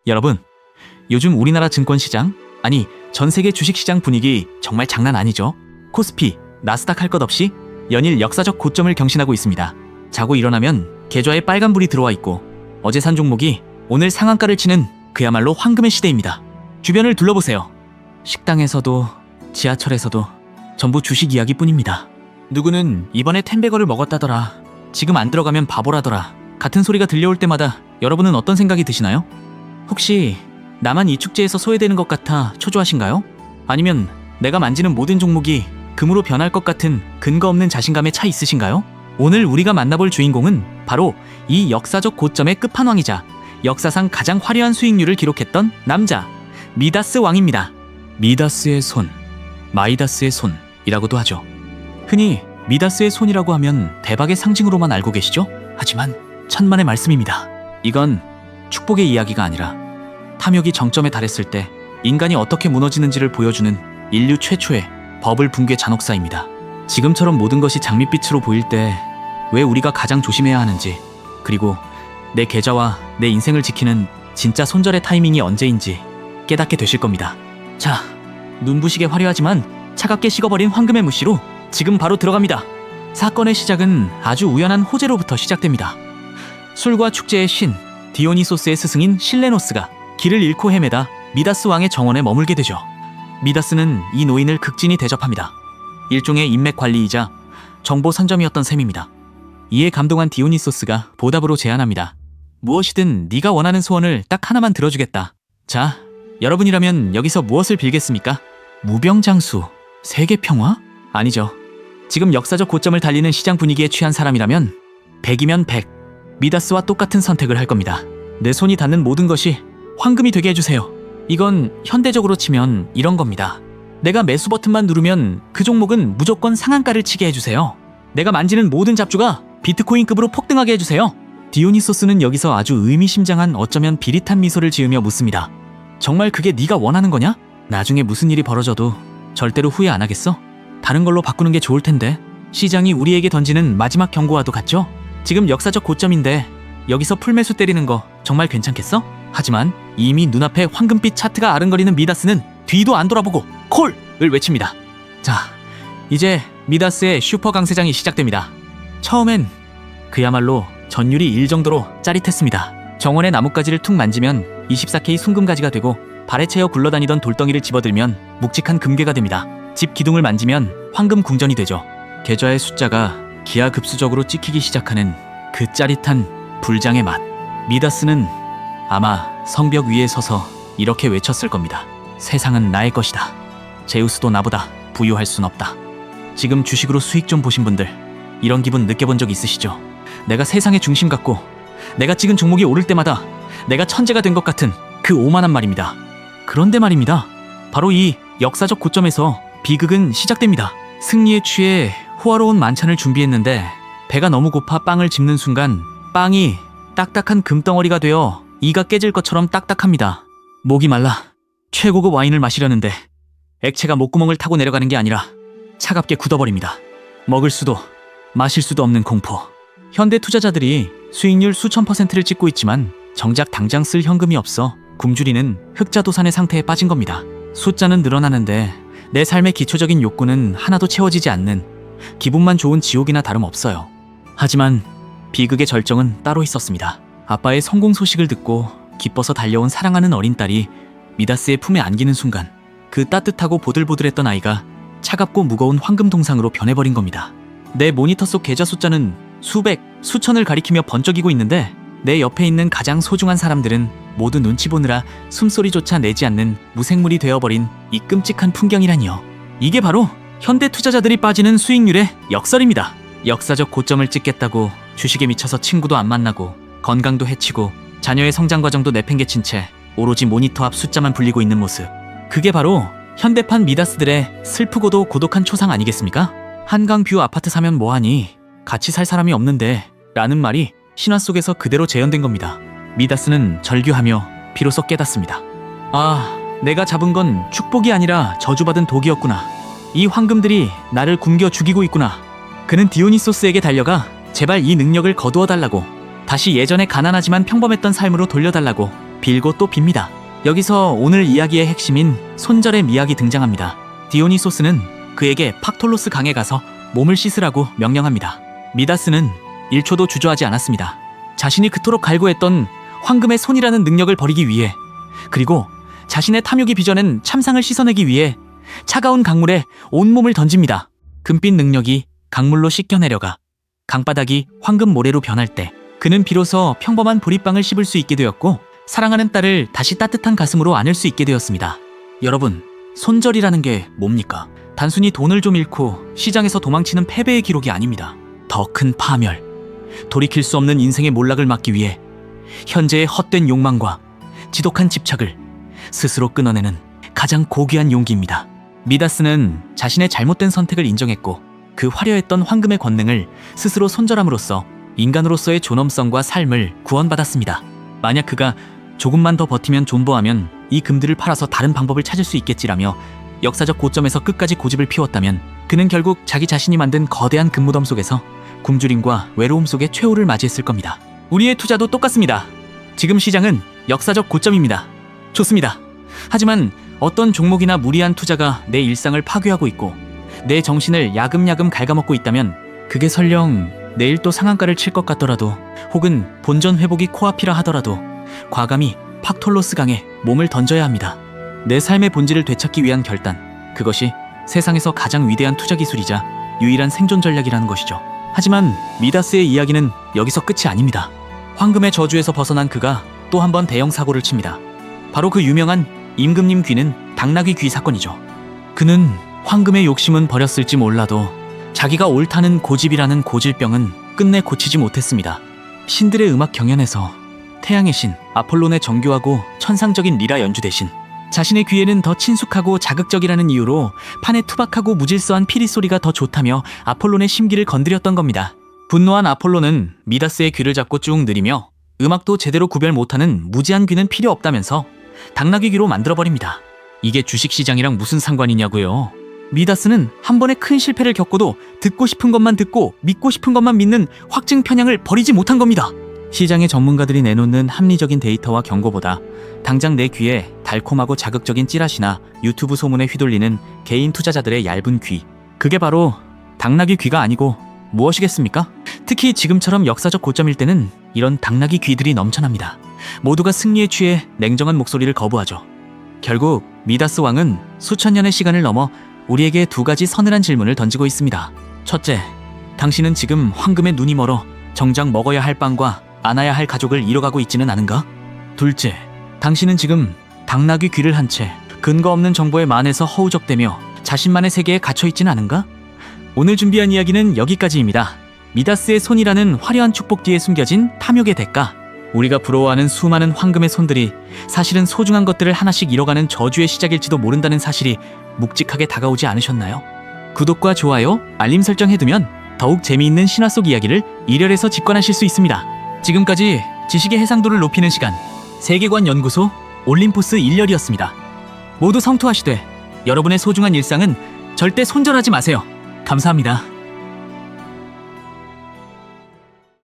여러분, 요즘 우리나라 증권시장, 아니 전 세계 주식시장 분위기 정말 장난 아니죠? 코스피, 나스닥 할 것 없이 연일 역사적 고점을 경신하고 있습니다. 자고 일어나면 계좌에 빨간불이 들어와 있고 어제 산 종목이 오늘 상한가를 치는 그야말로 황금의 시대입니다. 주변을 둘러보세요. 식당에서도 지하철에서도 전부 주식 이야기뿐입니다. 누구는 이번에 텐베거를 먹었다더라, 지금 안 들어가면 바보라더라 같은 소리가 들려올 때마다 여러분은 어떤 생각이 드시나요? 혹시 나만 이 축제에서 소외되는 것 같아 초조하신가요? 아니면 내가 만지는 모든 종목이 금으로 변할 것 같은 근거 없는 자신감에 차 있으신가요? 오늘 우리가 만나볼 주인공은 바로 이 역사적 고점의 끝판왕이자 역사상 가장 화려한 수익률을 기록했던 남자, 미다스 왕입니다. 미다스의 손, 마이다스의 손이라고도 하죠. 흔히 미다스의 손이라고 하면 대박의 상징으로만 알고 계시죠? 하지만 천만의 말씀입니다. 이건 축복의 이야기가 아니라 탐욕이 정점에 달했을 때 인간이 어떻게 무너지는지를 보여주는 인류 최초의 버블 붕괴 잔혹사입니다. 지금처럼 모든 것이 장밋빛으로 보일 때 왜 우리가 가장 조심해야 하는지, 그리고 내 계좌와 내 인생을 지키는 진짜 손절의 타이밍이 언제인지 깨닫게 되실 겁니다. 자, 눈부시게 화려하지만 차갑게 식어버린 황금의 무시로 지금 바로 들어갑니다. 사건의 시작은 아주 우연한 호재로부터 시작됩니다. 술과 축제의 신 디오니소스의 스승인 실레노스가 길을 잃고 헤매다 미다스 왕의 정원에 머물게 되죠. 미다스는 이 노인을 극진히 대접합니다. 일종의 인맥 관리이자 정보 선점이었던 셈입니다. 이에 감동한 디오니소스가 보답으로 제안합니다. 무엇이든 네가 원하는 소원을 딱 하나만 들어주겠다. 자, 여러분이라면 여기서 무엇을 빌겠습니까? 무병장수, 세계평화? 아니죠. 지금 역사적 고점을 달리는 시장 분위기에 취한 사람이라면 100이면 100, 미다스와 똑같은 선택을 할 겁니다. 내 손이 닿는 모든 것이 황금이 되게 해주세요. 이건 현대적으로 치면 이런 겁니다. 내가 매수 버튼만 누르면 그 종목은 무조건 상한가를 치게 해주세요. 내가 만지는 모든 잡주가 비트코인급으로 폭등하게 해주세요. 디오니소스는 여기서 아주 의미심장한, 어쩌면 비릿한 미소를 지으며 묻습니다. 정말 그게 네가 원하는 거냐? 나중에 무슨 일이 벌어져도 절대로 후회 안 하겠어? 다른 걸로 바꾸는 게 좋을 텐데. 시장이 우리에게 던지는 마지막 경고와도 같죠? 지금 역사적 고점인데 여기서 풀매수 때리는 거 정말 괜찮겠어? 하지만 이미 눈앞에 황금빛 차트가 아른거리는 미다스는 뒤도 안 돌아보고 콜을 외칩니다. 자, 이제 미다스의 슈퍼 강세장이 시작됩니다. 처음엔 그야말로 전율이 1 정도로 짜릿했습니다. 정원의 나뭇가지를 툭 만지면 24K 순금가지가 되고, 발에 채어 굴러다니던 돌덩이를 집어들면 묵직한 금괴가 됩니다. 집 기둥을 만지면 황금 궁전이 되죠. 계좌의 숫자가 기하급수적으로 찍히기 시작하는 그 짜릿한 불장의 맛. 미다스는 아마 성벽 위에 서서 이렇게 외쳤을 겁니다. 세상은 나의 것이다. 제우스도 나보다 부유할 순 없다. 지금 주식으로 수익 좀 보신 분들, 이런 기분 느껴본 적 있으시죠? 내가 세상의 중심 같고 내가 찍은 종목이 오를 때마다 내가 천재가 된 것 같은 그 오만한 말입니다. 그런데 말입니다, 바로 이 역사적 고점에서 비극은 시작됩니다. 승리에 취해 호화로운 만찬을 준비했는데 배가 너무 고파 빵을 집는 순간 빵이 딱딱한 금덩어리가 되어 이가 깨질 것처럼 딱딱합니다. 목이 말라 최고급 와인을 마시려는데 액체가 목구멍을 타고 내려가는 게 아니라 차갑게 굳어버립니다. 먹을 수도 마실 수도 없는 공포. 현대 투자자들이 수익률 수천 %를 찍고 있지만 정작 당장 쓸 현금이 없어 굶주리는 흑자도산의 상태에 빠진 겁니다. 숫자는 늘어나는데 내 삶의 기초적인 욕구는 하나도 채워지지 않는 기분만 좋은 지옥이나 다름없어요. 하지만 비극의 절정은 따로 있었습니다. 아빠의 성공 소식을 듣고 기뻐서 달려온 사랑하는 어린 딸이 미다스의 품에 안기는 순간 그 따뜻하고 보들보들했던 아이가 차갑고 무거운 황금 동상으로 변해버린 겁니다. 내 모니터 속 계좌 숫자는 수백, 수천을 가리키며 번쩍이고 있는데 내 옆에 있는 가장 소중한 사람들은 모두 눈치 보느라 숨소리조차 내지 않는 무생물이 되어버린 이 끔찍한 풍경이라니요. 이게 바로 현대 투자자들이 빠지는 수익률의 역설입니다. 역사적 고점을 찍겠다고 주식에 미쳐서 친구도 안 만나고 건강도 해치고 자녀의 성장 과정도 내팽개친 채 오로지 모니터 앞 숫자만 불리고 있는 모습. 그게 바로 현대판 미다스들의 슬프고도 고독한 초상 아니겠습니까? 한강뷰 아파트 사면 뭐하니? 같이 살 사람이 없는데 라는 말이 신화 속에서 그대로 재현된 겁니다. 미다스는 절규하며 비로소 깨닫습니다. 아, 내가 잡은 건 축복이 아니라 저주받은 독이었구나. 이 황금들이 나를 굶겨 죽이고 있구나. 그는 디오니소스에게 달려가 제발 이 능력을 거두어 달라고, 다시 예전에 가난하지만 평범했던 삶으로 돌려달라고 빌고 또 빕니다. 여기서 오늘 이야기의 핵심인 손절의 미학이 등장합니다. 디오니소스는 그에게 팍톨로스 강에 가서 몸을 씻으라고 명령합니다. 미다스는 1초도 주저하지 않았습니다. 자신이 그토록 갈구했던 황금의 손이라는 능력을 버리기 위해, 그리고 자신의 탐욕이 빚어낸 참상을 씻어내기 위해 차가운 강물에 온몸을 던집니다. 금빛 능력이 강물로 씻겨내려가 강바닥이 황금 모래로 변할 때 그는 비로소 평범한 보리빵을 씹을 수 있게 되었고, 사랑하는 딸을 다시 따뜻한 가슴으로 안을 수 있게 되었습니다. 여러분, 손절이라는 게 뭡니까? 단순히 돈을 좀 잃고 시장에서 도망치는 패배의 기록이 아닙니다. 더 큰 파멸, 돌이킬 수 없는 인생의 몰락을 막기 위해 현재의 헛된 욕망과 지독한 집착을 스스로 끊어내는 가장 고귀한 용기입니다. 미다스는 자신의 잘못된 선택을 인정했고, 그 화려했던 황금의 권능을 스스로 손절함으로써 인간으로서의 존엄성과 삶을 구원받았습니다. 만약 그가 조금만 더 버티면 존버하면 이 금들을 팔아서 다른 방법을 찾을 수 있겠지라며 역사적 고점에서 끝까지 고집을 피웠다면, 그는 결국 자기 자신이 만든 거대한 금무덤 속에서 굶주림과 외로움 속에 최후를 맞이했을 겁니다. 우리의 투자도 똑같습니다. 지금 시장은 역사적 고점입니다. 좋습니다. 하지만 어떤 종목이나 무리한 투자가 내 일상을 파괴하고 있고 내 정신을 야금야금 갉아먹고 있다면, 그게 설령 내일 또 상한가를 칠 것 같더라도, 혹은 본전 회복이 코앞이라 하더라도 과감히 팍톨로스 강에 몸을 던져야 합니다. 내 삶의 본질을 되찾기 위한 결단, 그것이 세상에서 가장 위대한 투자 기술이자 유일한 생존 전략이라는 것이죠. 하지만 미다스의 이야기는 여기서 끝이 아닙니다. 황금의 저주에서 벗어난 그가 또 한 번 대형 사고를 칩니다. 바로 그 유명한 임금님 귀는 당나귀 귀 사건이죠. 그는 황금의 욕심은 버렸을지 몰라도 자기가 옳다는 고집이라는 고질병은 끝내 고치지 못했습니다. 신들의 음악 경연에서 태양의 신 아폴론의 정교하고 천상적인 리라 연주 대신 자신의 귀에는 더 친숙하고 자극적이라는 이유로 판에 투박하고 무질서한 피리 소리가 더 좋다며 아폴론의 심기를 건드렸던 겁니다. 분노한 아폴론은 미다스의 귀를 잡고 쭉 느리며 음악도 제대로 구별 못하는 무지한 귀는 필요 없다면서 당나귀 귀로 만들어버립니다. 이게 주식시장이랑 무슨 상관이냐고요. 미다스는 한 번의 큰 실패를 겪고도 듣고 싶은 것만 듣고 믿고 싶은 것만 믿는 확증 편향을 버리지 못한 겁니다. 시장의 전문가들이 내놓는 합리적인 데이터와 경고보다 당장 내 귀에 달콤하고 자극적인 찌라시나 유튜브 소문에 휘둘리는 개인 투자자들의 얇은 귀, 그게 바로 당나귀 귀가 아니고 무엇이겠습니까? 특히 지금처럼 역사적 고점일 때는 이런 당나귀 귀들이 넘쳐납니다. 모두가 승리에 취해 냉정한 목소리를 거부하죠. 결국 미다스 왕은 수천 년의 시간을 넘어 우리에게 두 가지 서늘한 질문을 던지고 있습니다. 첫째, 당신은 지금 황금에 눈이 멀어 정작 먹어야 할 빵과 안아야 할 가족을 잃어가고 있지는 않은가? 둘째, 당신은 지금 당나귀 귀를 한 채 근거 없는 정보에 만해서 허우적대며 자신만의 세계에 갇혀있지는 않은가? 오늘 준비한 이야기는 여기까지입니다. 미다스의 손이라는 화려한 축복 뒤에 숨겨진 탐욕의 대가, 우리가 부러워하는 수많은 황금의 손들이 사실은 소중한 것들을 하나씩 잃어가는 저주의 시작일지도 모른다는 사실이 묵직하게 다가오지 않으셨나요? 구독과 좋아요, 알림 설정 해두면 더욱 재미있는 신화 속 이야기를 일열에서 직관하실 수 있습니다. 지금까지 지식의 해상도를 높이는 시간, 세계관 연구소 올림포스 일열이었습니다. 모두 성투하시되 여러분의 소중한 일상은 절대 손절하지 마세요. 감사합니다.